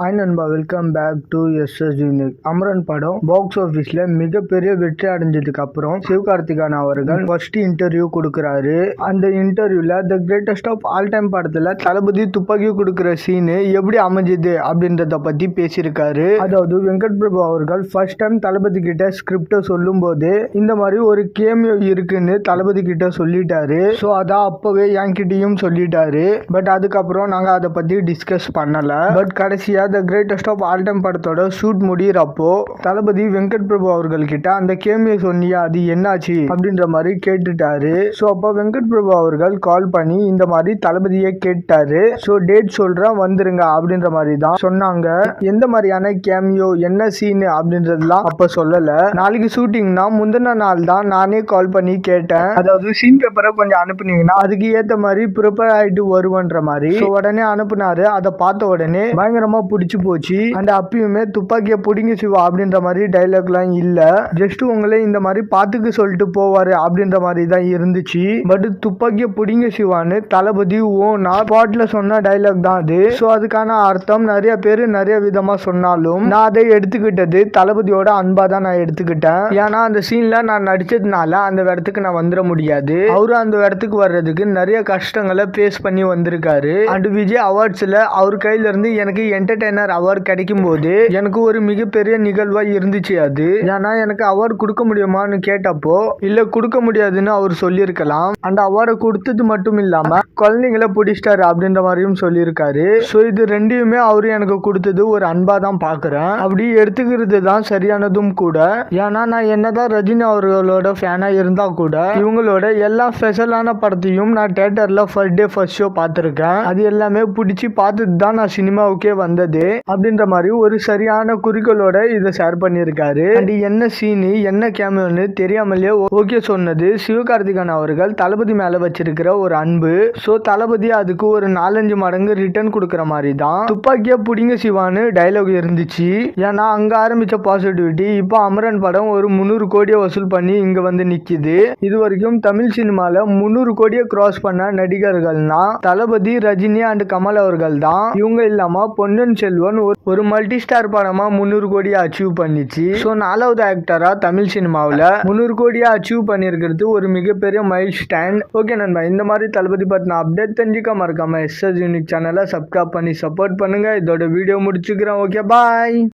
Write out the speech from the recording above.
Hi நண்பா, welcome back to SS unique. Amaran படம் box ஆஃபீஸ்ல மிகப்பெரிய வெற்றி அடைஞ்சதுக்கு அப்புறம் சிவகார்த்திகேயன் அவர்கள் ஃபர்ஸ்ட் இன்டர்வியூ கொடுக்குறாரு. அந்த இன்டர்வியூல the greatest of all time படத்துல தளபதி துப்பாக்கி கொடுக்குற சீனு எப்படி அமைஞ்சது அப்படின்றத பத்தி பேசியிருக்காரு. அதாவது வெங்கட் பிரபு அவர்கள் ஃபர்ஸ்ட் டைம் தளபதி கிட்ட ஸ்கிரிப்ட சொல்லும் போது இந்த மாதிரி ஒரு கேமியோ இருக்குன்னு தளபதி கிட்ட சொல்லிட்டாரு. ஸோ அதான் அப்பவே என்கிட்டயும் சொல்லிட்டாரு. பட் அதுக்கப்புறம் நாங்க அதை பத்தி டிஸ்கஸ் பண்ணல. பட் கடைசியா the greatest of all time படத்தோட ஷூட் முடியறப்போ தளபதி வெங்கட் பிரபு அவர்கள் கிட்ட அந்த கேமியோ சொன்னியா அது என்னாச்சு அப்படின்ற மாதிரி கேட்டுட்டாரு. ஸோ அப்போ வெங்கட் பிரபு அவர்கள் கால் பண்ணி இந்த மாதிரி தளபதியை கேட்டாரு. ஸோ டேட் சொல்றேன் வந்துருங்க அப்படின்ற மாதிரி தான் சொன்னாங்க. எந்த மாதிரியான கேமியோ என்ன சீனு அப்படின்றதுலாம் அப்ப சொல்லல. நாளைக்கு ஷூட்டிங்னா முந்தின நாள் தான் நானே கால் பண்ணி கேட்டேன். அதாவது சீன் பேப்பரை கொஞ்சம் அனுப்புனீங்கன்னா அதுக்கு ஏத்த மாதிரி ப்ரிப்பேர் ஆயிட்டு வருவன்ற மாதிரி. உடனே அனுப்புனாரு. அதை பார்த்த உடனே பயங்கரமா பிடிச்சு போச்சு. அந்த அப்பயுமே துப்பாக்கியை பிடிங்க சிவா அப்படின்ற மாதிரி டைலாக்லாம் இல்ல. ஜஸ்ட் உங்களை இந்த மாதிரி பாத்துக்கு சொல்லிட்டு போவாரு அப்படின்ற மாதிரி தான் இருந்துச்சு. பட் துப்பாக்கியை பிடிங்க சிவான்னு தளபதி ஓனா ஸ்பாட்ல சொன்ன டைலாக் தான் அது. ஸோ அதுக்கான அர்த்தம் நிறைய பேர் நிறைய விதமா சொன்னாலும் நான் அதை எடுத்துக்கிட்டது தளபதியோட அன்பா தான் நான் எடுத்துக்கிட்டேன். ஏன்னா அந்த சீன்ல நான் நடிச்சதுனால அந்த இடத்துக்கு நான் வந்துட முடியாது. அவரு அந்த இடத்துக்கு வர்றதுக்கு நிறைய கஷ்டங்களை ஃபேஸ் பண்ணி வந்திருக்காரு. அண்ட் விஜய் அவார்ட்ஸ்ல அவர் கையில இருந்து எனக்கு என்டர்டெய்னர் அவார்டு கிடைக்கும் போது எனக்கு ஒரு மிகப்பெரிய நிகழ்வா இருந்துச்சு அது. ஏன்னா எனக்கு அவார்டு கொடுக்க முடியுமான்னு கேட்டப்போ இல்ல கொடுக்க முடியாதுன்னு அவர் சொல்லியிருக்கலாம். அந்த அவார்டை கொடுத்தது மட்டும் இல்லாம குழந்தைங்களை பிடிச்சிட்டாரு அப்படின்ற மாதிரியும் சொல்லியிருக்காரு. ஸோ இது ரெண்டையுமே அவரு எனக்கு கொடுத்தது ஒரு அன்பா தான் பாக்குறேன். அப்படி எடுத்துக்கிறது தான் சரியானதும் கூட. ஏன்னா நான் என்னதான் ரஜினி அவர்களோட ஃபேனா இருந்தா கூட இவங்களோட எல்லா ஸ்பெஷலான படத்தையும் நான் தியேட்டர்ல ஃபர்ஸ்ட் டே ஃபர்ஸ்ட் ஷோ பார்த்துருக்கேன். அது எல்லாமே பிடிச்சி பார்த்துட்டு தான் நான் சினிமாவுக்கே வந்தது அப்படின்ற மாதிரி ஒரு சரியான குறிக்கோளோட இதை ஷேர் பண்ணியிருக்காரு. அண்ட் என்ன சீனு என்ன கேமியோன்னு தெரியாமலே ஓகே சொன்னது சிவகார்த்திகேயன் அவர்கள் தளபதி மேல வச்சிருக்கிற ஒரு அன்பு. ஸோ தளபதி அதுக்கு ஒரு 4-5 மடங்கு ரிட்டர்ன் கொடுக்குற மாதிரி தான் துப்பாக்கியா புடிங்க சிவான்னு டைலாக் இருந்துச்சு. ஏன்னா அங்க ஆரம்பிச்ச பாசிட்டிவிட்டி இப்போ அமரன் படம் ஒரு 300 கோடியை வசூல் பண்ணி இங்க வந்து நிக்குது. இது வரைக்கும் தமிழ் சினிமால 300 கோடியை கிராஸ் பண்ண நடிகர்கள்னா தளபதி, ரஜினி அண்ட் கமல் அவர்கள் தான். இவங்க இல்லாம பொன்னியின் செல்வன் ஒரு மல்டி ஸ்டார் படமா 300 கோடியை அச்சீவ் பண்ணிச்சு. ஸோ 4வது ஆக்டரா தமிழ் சினிமாவில் 300 கோடியை அச்சீவ் பண்ணியிருக்கிறது ஒரு மிகப்பெரிய மைல் ஸ்டாண்ட். ஓகே நண்பா, இந்த மாதிரி தளபதி பத்தின அப்டேட் தெரிஞ்சுக்க மறக்காம எஸ்எஸ் யூனிக் சேனலை சப்ஸ்கிரைப் பண்ணி சப்போர்ட் பண்ணுங்க. இதோட வீடியோ முடிச்சுக்கிறேன். ஓகே, பாய்.